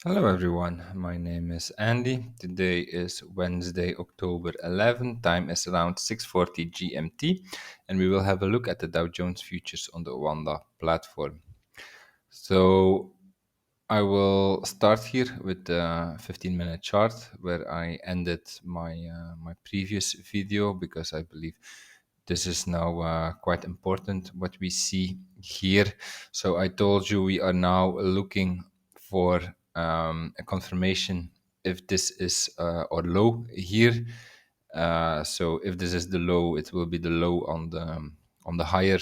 Hello everyone, my name is Andy. Today is Wednesday, October 11th. Time is around 6:40 GMT, and we will have a look at the Dow Jones futures on the Wanda platform. So I will start here with the 15-minute chart where I ended my previous video because I believe this is now quite important what we see here. So I told you we are now looking for a confirmation if this is or low here. So if this is the low, it will be the low on the higher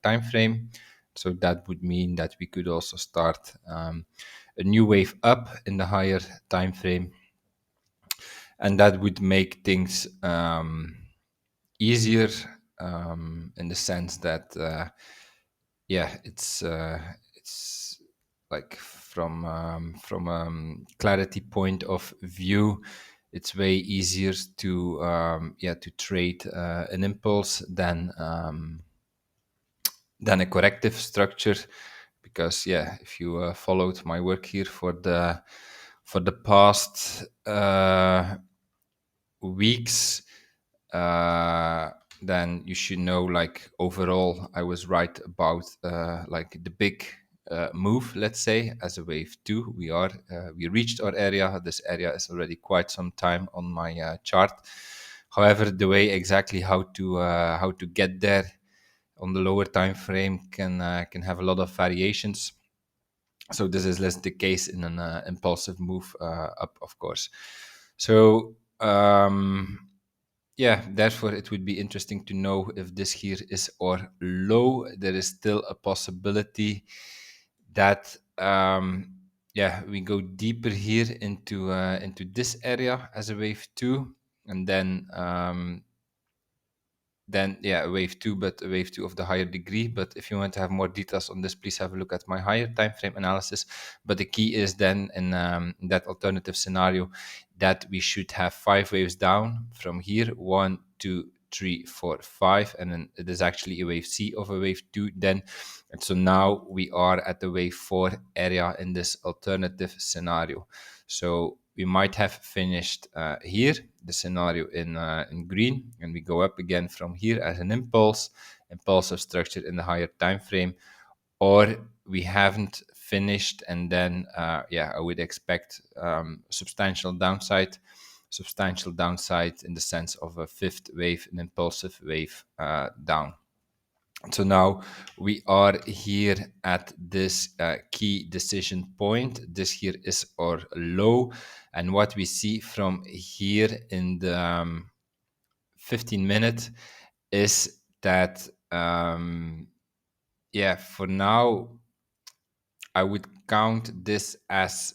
time frame. So that would mean that we could also start a new wave up in the higher time frame, and that would make things easier in the sense that yeah, it's like from clarity point of view, it's way easier to to trade an impulse than a corrective structure, because yeah, if you followed my work here for the past weeks, uh, then you should know, like, overall I was right about like the big move, let's say, as a wave two. We reached our area. This area is already quite some time on my chart. However, the way exactly how to get there on the lower time frame can have a lot of variations. So this is less the case in an impulsive move up, of course. So yeah, therefore it would be interesting to know if this here is or low. There is still a possibility that yeah, we go deeper here into this area as a wave two, and then yeah, a wave two, but a wave two of the higher degree. But if you want to have more details on this, please have a look at my higher time frame analysis. But the key is then in that alternative scenario that we should have five waves down from here: one, two, three, four, five, and then it is actually a wave C of a wave two then. And so now we are at the wave four area in this alternative scenario. So we might have finished here, the scenario in green, and we go up again from here as an impulsive structure in the higher time frame, or we haven't finished, and then yeah, I would expect substantial downside in the sense of a fifth wave, an impulsive wave down. So now we are here at this key decision point. This here is our low. And what we see from here in the 15-minute is that, yeah, for now, I would count this as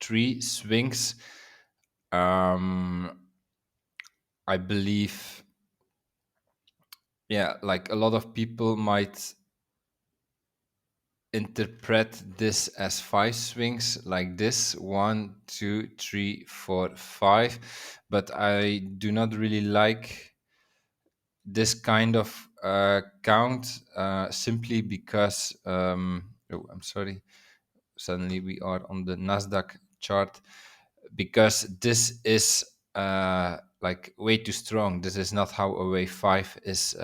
three swings. I believe, yeah, like a lot of people might interpret this as five swings, like this: one, two, three, four, five. But I do not really like this kind of count, simply because oh, I'm sorry, suddenly we are on the Nasdaq chart, because this is like way too strong. This is not how a wave five is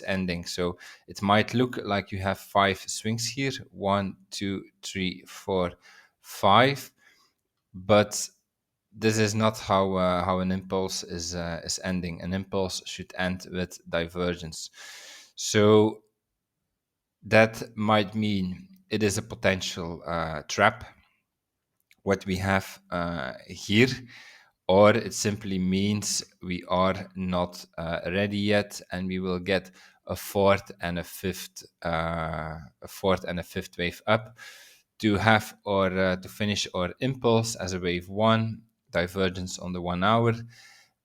ending. So it might look like you have five swings here: one, two, three, four, five, but this is not how an impulse is ending. An impulse should end with divergence. So that might mean it is a potential trap, what we have here, or it simply means we are not ready yet, and we will get a fourth and a fifth wave up to have, or to finish our impulse as a wave one, divergence on the 1 hour,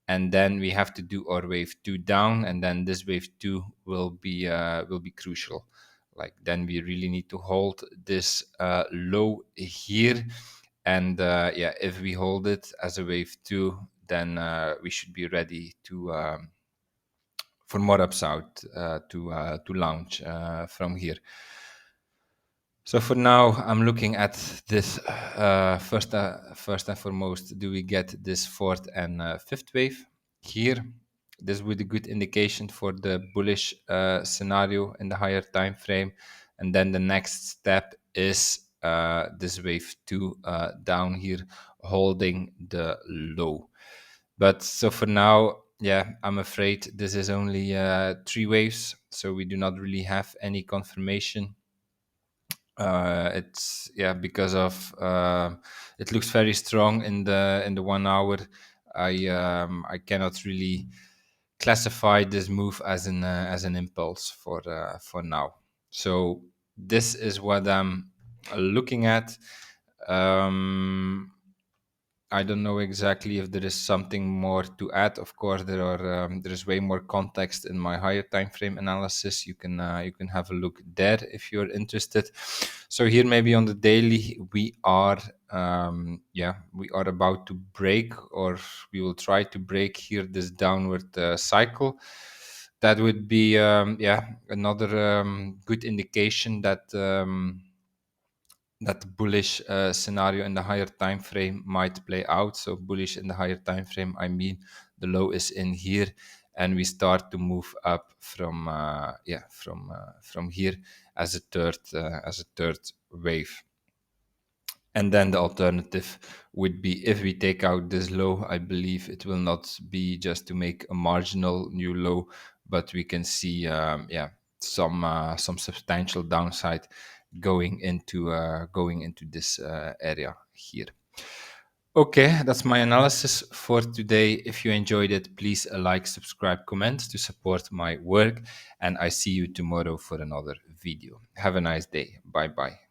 and then we have to do our wave two down, and then this wave two will be crucial. Like, then we really need to hold this low here, and yeah, if we hold it as a wave two, then we should be ready to for more upside to launch from here. So for now, I'm looking at this first and foremost. Do we get this fourth and fifth wave here? This would be a good indication for the bullish scenario in the higher time frame, and then the next step is this wave two down here, holding the low. But so for now, yeah, I'm afraid this is only three waves, so we do not really have any confirmation. It's yeah, because of it looks very strong in the 1 hour. I cannot really classify this move as an impulse for now. So this is what I'm looking at. um I don't know exactly if there is something more to add. Of course, there is way more context in my higher time frame analysis. You can have a look there if you're interested. So here, maybe on the daily, we are about to break, or we will try to break here this downward cycle. That would be another good indication that. That bullish scenario in the higher time frame might play out. So bullish in the higher time frame, I mean the low is in here, and we start to move up from here as a third wave. And then the alternative would be, if we take out this low, I believe it will not be just to make a marginal new low, but we can see some substantial downside going into this area here. Okay, that's my analysis for today. If you enjoyed it, please like, subscribe, comment to support my work, and I see you tomorrow for another video. Have a nice day. Bye bye.